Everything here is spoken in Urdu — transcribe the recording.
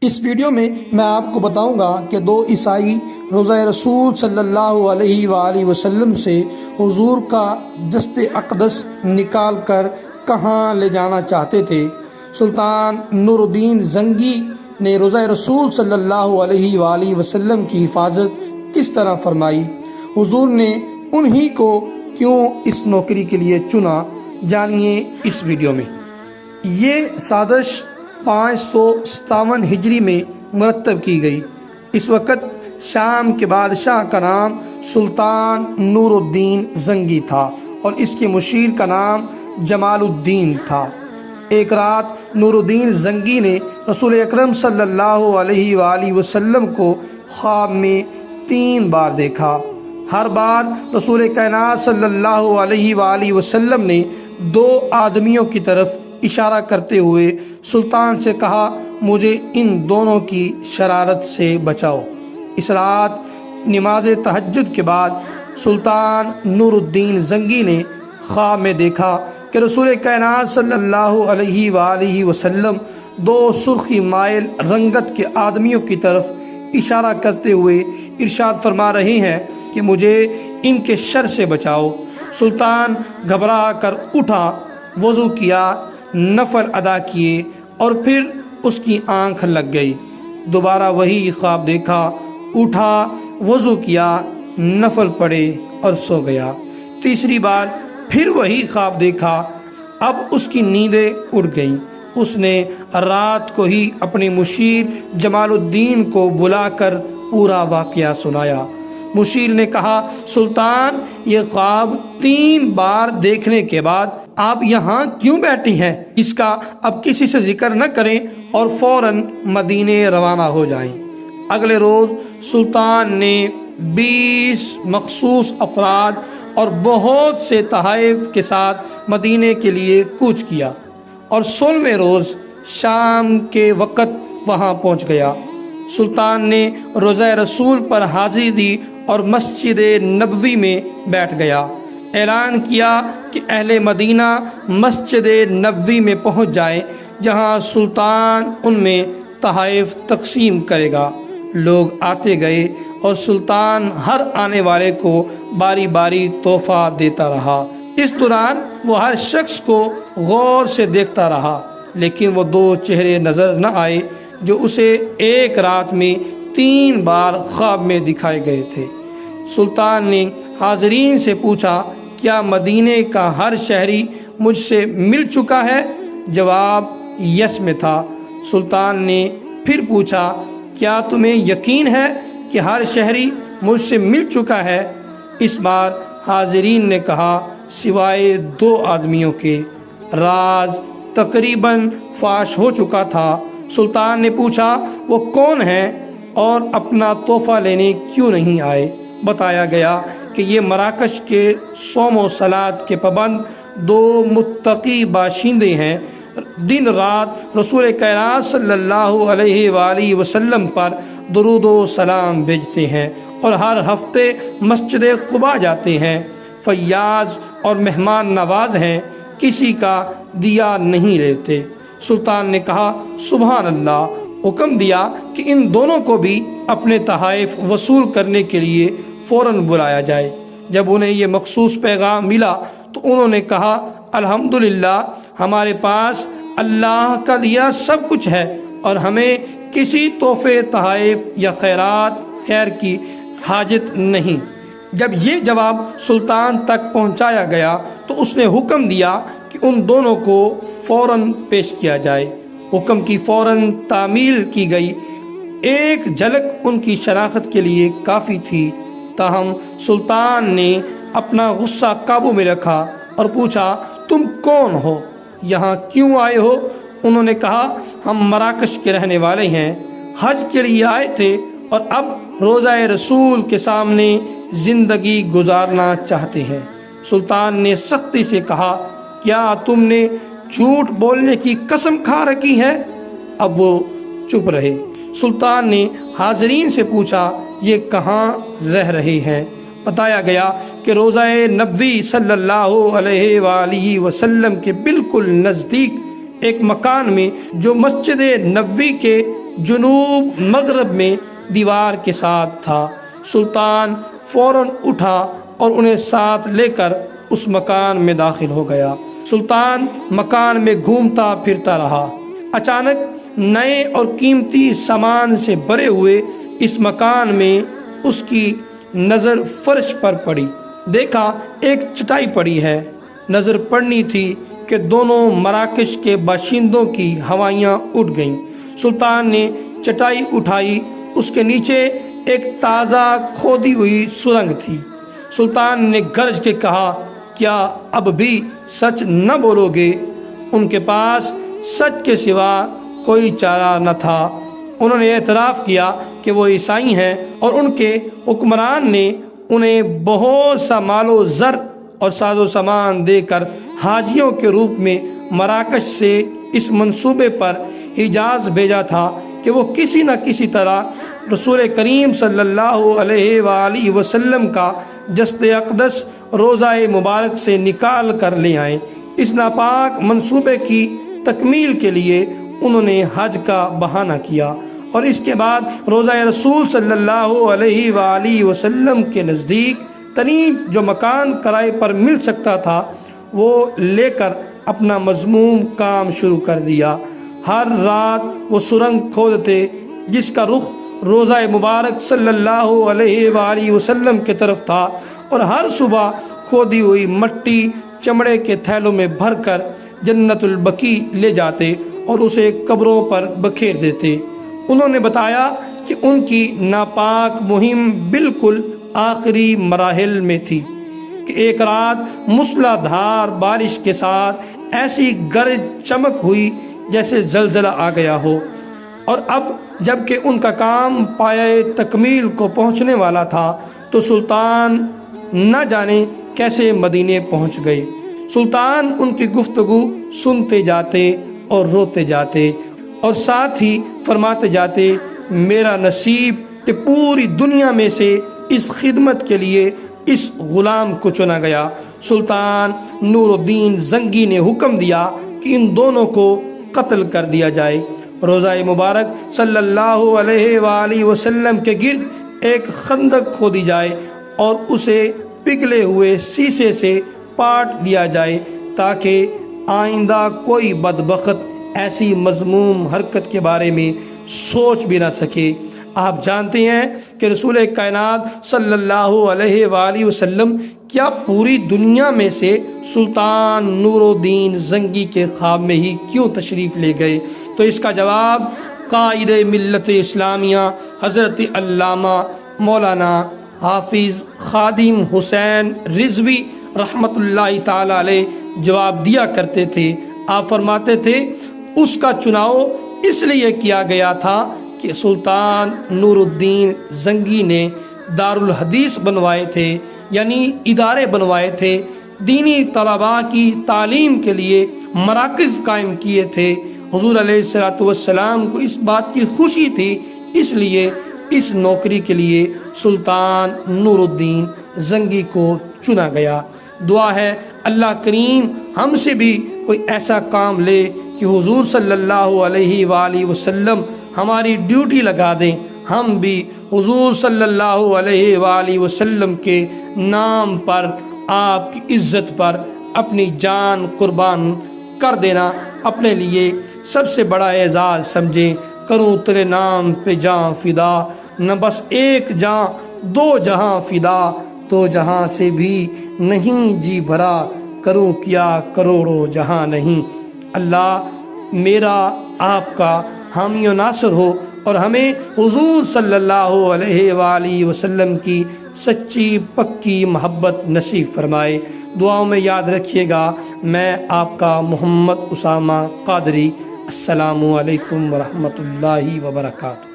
اس ویڈیو میں میں آپ کو بتاؤں گا کہ دو عیسائی روضہ رسول صلی اللہ علیہ وآلہ وسلم سے حضور کا دست اقدس نکال کر کہاں لے جانا چاہتے تھے۔ سلطان نور الدین زنگی نے روضہ رسول صلی اللہ علیہ وآلہ وسلم کی حفاظت کس طرح فرمائی، حضور نے انہی کو کیوں اس نوکری کے لیے چنا، جانیے اس ویڈیو میں۔ یہ سازش 557 ہجری میں مرتب کی گئی۔ اس وقت شام کے بادشاہ کا نام سلطان نور الدین زنگی تھا اور اس کے مشیر کا نام جمال الدین تھا۔ ایک رات نور الدین زنگی نے رسول اکرم صلی اللہ علیہ وآلہ وسلم کو خواب میں 3 بار دیکھا۔ ہر بار رسول کائنات صلی اللہ علیہ وآلہ وسلم نے 2 آدمیوں کی طرف اشارہ کرتے ہوئے سلطان سے کہا، مجھے ان دونوں کی شرارت سے بچاؤ۔ اس رات نماز تہجد کے بعد سلطان نور الدین زنگی نے خواب میں دیکھا کہ رسول کائنات صلی اللہ علیہ وآلہ وسلم 2 سرخی مائل رنگت کے آدمیوں کی طرف اشارہ کرتے ہوئے ارشاد فرما رہے ہیں کہ مجھے ان کے شر سے بچاؤ۔ سلطان گھبرا کر اٹھا، وضو کیا، نفل ادا کیے اور پھر اس کی آنکھ لگ گئی۔ دوبارہ وہی خواب دیکھا، اٹھا، وضو کیا، نفل پڑھے اور سو گیا۔ تیسری بار پھر وہی خواب دیکھا، اب اس کی نیندیں اڑ گئیں۔ اس نے رات کو ہی اپنے مشیر جمال الدین کو بلا کر پورا واقعہ سنایا۔ مشیر نے کہا، سلطان، یہ خواب 3 بار دیکھنے کے بعد آپ یہاں کیوں بیٹھی ہیں؟ اس کا اب کسی سے ذکر نہ کریں اور فوراً مدینے روانہ ہو جائیں۔ اگلے روز سلطان نے 20 مخصوص افراد اور بہت سے تحائف کے ساتھ مدینے کے لیے کوچ کیا اور 16ویں روز شام کے وقت وہاں پہنچ گیا۔ سلطان نے روضہ رسول پر حاضری دی اور مسجد نبوی میں بیٹھ گیا۔ اعلان کیا کہ اہل مدینہ مسجد نبوی میں پہنچ جائیں، جہاں سلطان ان میں تحائف تقسیم کرے گا۔ لوگ آتے گئے اور سلطان ہر آنے والے کو باری باری تحفہ دیتا رہا۔ اس دوران وہ ہر شخص کو غور سے دیکھتا رہا، لیکن وہ 2 چہرے نظر نہ آئے جو اسے ایک رات میں 3 بار خواب میں دکھائے گئے تھے۔ سلطان نے حاضرین سے پوچھا، کیا مدینے کا ہر شہری مجھ سے مل چکا ہے؟ جواب یس میں تھا۔ سلطان نے پھر پوچھا، کیا تمہیں یقین ہے کہ ہر شہری مجھ سے مل چکا ہے؟ اس بار حاضرین نے کہا، سوائے 2 آدمیوں کے۔ راز تقریباً فاش ہو چکا تھا۔ سلطان نے پوچھا، وہ کون ہیں اور اپنا تحفہ لینے کیوں نہیں آئے؟ بتایا گیا کہ یہ مراکش کے صوم و صلات کے پابند 2 متقی باشندے ہیں۔ دن رات رسول کائنات صلی اللہ علیہ وآلہ وسلم پر درود و سلام بھیجتے ہیں اور ہر ہفتے مسجد قباء جاتے ہیں۔ فیاض اور مہمان نواز ہیں، کسی کا دیا نہیں لیتے۔ سلطان نے کہا، سبحان اللہ۔ حکم دیا کہ ان دونوں کو بھی اپنے تحائف وصول کرنے کے لیے فوراً بلایا جائے۔ جب انہیں یہ مخصوص پیغام ملا تو انہوں نے کہا، الحمدللہ، ہمارے پاس اللہ کا دیا سب کچھ ہے اور ہمیں کسی تحفے، تحائف یا خیر کی حاجت نہیں۔ جب یہ جواب سلطان تک پہنچایا گیا تو اس نے حکم دیا کہ ان دونوں کو فوراً پیش کیا جائے۔ حکم کی فوراً تعمیل کی گئی۔ ایک جھلک ان کی شناخت کے لیے کافی تھی، تاہم سلطان نے اپنا غصہ قابو میں رکھا اور پوچھا، تم کون ہو؟ یہاں کیوں آئے ہو؟ انہوں نے کہا، ہم مراکش کے رہنے والے ہیں، حج کے لیے آئے تھے اور اب روضہ رسول کے سامنے زندگی گزارنا چاہتے ہیں۔ سلطان نے سختی سے کہا، کیا تم نے جھوٹ بولنے کی قسم کھا رکھی ہے؟ اب وہ چپ رہے۔ سلطان نے حاضرین سے پوچھا، یہ کہاں رہ رہے ہیں؟ بتایا گیا کہ روضہ نبوی صلی اللہ علیہ وآلہ وسلم کے بالکل نزدیک ایک مکان میں جو مسجد نبوی کے جنوب مغرب میں دیوار کے ساتھ تھا۔ سلطان فوراً اٹھا اور انہیں ساتھ لے کر اس مکان میں داخل ہو گیا۔ سلطان مکان میں گھومتا پھرتا رہا۔ اچانک نئے اور قیمتی سامان سے بھرے ہوئے اس مکان میں اس کی نظر فرش پر پڑی۔ دیکھا ایک چٹائی پڑی ہے۔ نظر پڑنی تھی کہ دونوں مراکش کے باشندوں کی ہوائیاں اٹھ گئیں۔ سلطان نے چٹائی اٹھائی، اس کے نیچے ایک تازہ کھودی ہوئی سرنگ تھی۔ سلطان نے گرج کے کہا، کیا اب بھی سچ نہ بولو گے؟ ان کے پاس سچ کے سوا کوئی چارہ نہ تھا۔ انہوں نے اعتراف کیا کہ وہ عیسائی ہیں، اور ان کے حکمران نے انہیں بہت سا مال و زر اور ساز و سامان دے کر حاجیوں کے روپ میں مراکش سے اس منصوبے پر حجاز بھیجا تھا کہ وہ کسی نہ کسی طرح رسول کریم صلی اللہ علیہ وآلہ وسلم کا جسد اقدس روضہ مبارک سے نکال کر لے آئیں۔ اس ناپاک منصوبے کی تکمیل کے لیے انہوں نے حج کا بہانہ کیا، اور اس کے بعد روضہ رسول صلی اللہ علیہ وآلہ وسلم کے نزدیک ترین جو مکان کرائے پر مل سکتا تھا وہ لے کر اپنا مذموم کام شروع کر دیا۔ ہر رات وہ سرنگ کھودتے جس کا رخ روضہ مبارک صلی اللہ علیہ وآلہ وسلم کی طرف تھا، اور ہر صبح کھودی ہوئی مٹی چمڑے کے تھیلوں میں بھر کر جنت البقیع لے جاتے اور اسے قبروں پر بکھیر دیتے۔ انہوں نے بتایا کہ ان کی ناپاک مہم بالکل آخری مراحل میں تھی کہ ایک رات موسلا دھار بارش کے ساتھ ایسی گرج چمک ہوئی جیسے زلزلہ آ گیا ہو، اور اب جب کہ ان کا کام پایۂ تکمیل کو پہنچنے والا تھا تو سلطان نہ جانے کیسے مدینے پہنچ گئے۔ سلطان ان کی گفتگو سنتے جاتے اور روتے جاتے، اور ساتھ ہی فرماتے جاتے، میرا نصیب کہ پوری دنیا میں سے اس خدمت کے لیے اس غلام کو چنا گیا۔ سلطان نور الدین زنگی نے حکم دیا کہ ان دونوں کو قتل کر دیا جائے۔ روضہ مبارک صلی اللہ علیہ وآلہ وسلم کے گرد ایک خندق کھودی جائے اور اسے پگھلے ہوئے سیسے سے پاٹ دیا جائے تاکہ آئندہ کوئی بدبخت ایسی مذموم حرکت کے بارے میں سوچ بھی نہ سکے۔ آپ جانتے ہیں کہ رسول کائنات صلی اللہ علیہ وآلہ وسلم کیا پوری دنیا میں سے سلطان نور الدین زنگی کے خواب میں ہی کیوں تشریف لے گئے؟ تو اس کا جواب قائد ملت اسلامیہ حضرت علامہ مولانا حافظ خادم حسین رضوی رحمۃ اللہ تعالی علیہ جواب دیا کرتے تھے۔ آپ فرماتے تھے اس کا چناؤ اس لیے کیا گیا تھا کہ سلطان نور الدین زنگی نے دارالحدیث بنوائے تھے، یعنی ادارے بنوائے تھے، دینی طلباء کی تعلیم کے لیے مراکز قائم کیے تھے۔ حضور علیہ الصلوۃ والسلام کو اس بات کی خوشی تھی، اس لیے اس نوکری کے لیے سلطان نور الدین زنگی کو چنا گیا۔ دعا ہے اللہ کریم ہم سے بھی کوئی ایسا کام لے کہ حضور صلی اللہ علیہ وآلہ وسلم ہماری ڈیوٹی لگا دیں، ہم بھی حضور صلی اللہ علیہ وآلہ وسلم کے نام پر، آپ کی عزت پر اپنی جان قربان کر دینا اپنے لیے سب سے بڑا اعزاز سمجھیں۔ کروں تیرے نام پہ جاں فدا، نہ بس ایک جاں دو جہاں فدا، تو جہاں سے بھی نہیں جی بھرا، کروں کیا کروڑوں جہاں نہیں۔ اللہ میرا آپ کا حامی و ناصر ہو اور ہمیں حضور صلی اللہ علیہ وآلہ وسلم کی سچی پکی محبت نصیب فرمائے۔ دعاؤں میں یاد رکھیے گا، میں آپ کا محمد اسامہ قادری۔ السلام علیکم ورحمۃ اللہ وبرکاتہ۔